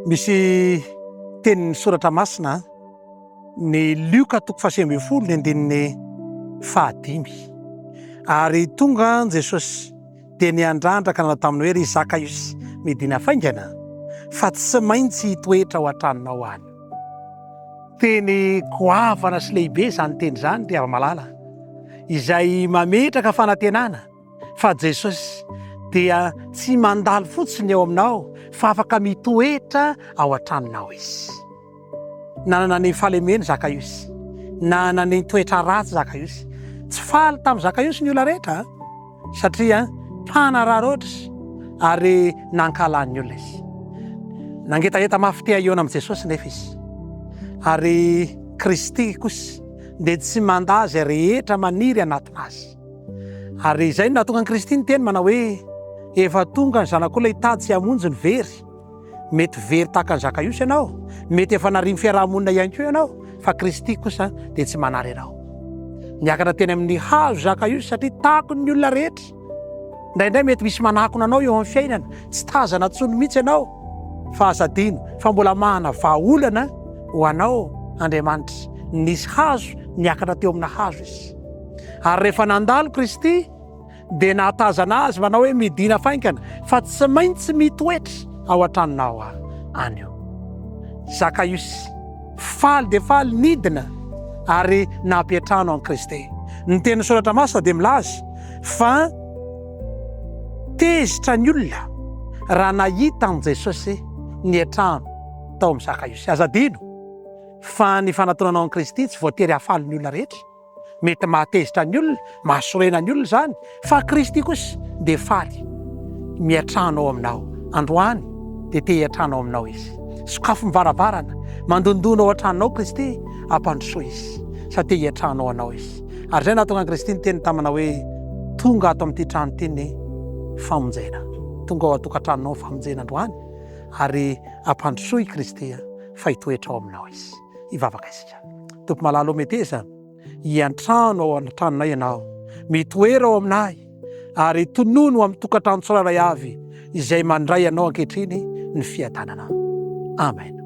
Misy tenin'ny soratra masina ny Luka 10 ny andininy 5 ary tonga Jesosy dia niandrandraka nanao taminy hoe ry Zakaiosy midina faingana fa tsy maintsy hitoetra ao an-tranonao any. Teny goavana sy lehibe zany teny zany ry ava-malala izay mametraka fanantenana fa Jesosy dia tsy mandalo fotsiny eo aminao fa afaka mitoetra ao an-tranonao izy. Nanana ny fahalemeny Zakaiosy, nanana ny toetra ratsy Zakaiosy. Tsy faly tamin'ny Zakaiosy ny olona rehetra satria mpanararoatra ary nankalan'ny olona izy. Nangetaheta mafy te hahihana amin'i Jesosy nefa izy. Ary Kristy kosa dia tsy mandaza rehetra maniry anatinazy. Ary izay nahatonga an'i Kristy ny teny manao hoe efa tonga ny zanak'olona hitady sy hamonjy ny very. Mety very tahaka ny Zakaiosy ianao, mety efa narimy fiarahamonina ihany koa ianao, fa Kristy kosa dia tsy manary ianao. Niakatra teny amin'ny hazo Zakaiosy satria takony olona rehetra. Indraindray mety misy manakona anao eo amin'ny fiainana, tsy tazana tsony mihitsy ianao, fa aza adino fa mbola mahana vahaolana ho anao Andriamanitra. Nisy hazo niakatra teo amina hazo izy. Ary rehefa nandalo Kristy dia nahatazana azy manao hoe midina faingana fa tsy maintsy mitoetra ao an-tranonao any eo. Zakaiosy faly dia faly nidina ary nampiatrano an'i Kristy. Ny teny soratra masina dia milaza fa tezitra ny olona raha nahita an' Jesosy niatrano tao amin'ny Zakaiosy. Aza adino fa ny fanatonanao an'i Kristy tsy voatery hafaly ny olona rehetra. Mety mahatezitra ny olona, mahasorena ny olona zany, fa Kristy kosa dia faly miatrano ao aminao. Androany dia te hiatrano ao aminao izy. Sokafo mivaravarana, mandondona ao an-tranonao Kristy, ampandrosoa izy satria hiatrano ao anao izy. Ary zay nahatonga an'i Kristy ny teny tamana hoe tonga ato amin'ity trano ity ny famonjena. Tonga ao an-tokantranonao ny famonjena androany ary ampandrosoa i Kristy fa hitoetra ao aminao izy. Hivavaka isika. Tompo malalo meteza hiantrano ao an-tranonay ianao, mitoera ao aminay ary tonono amin'ny tokantrano tsirairay avy izay mandray anao ankehitriny ny fiadanana. Amen.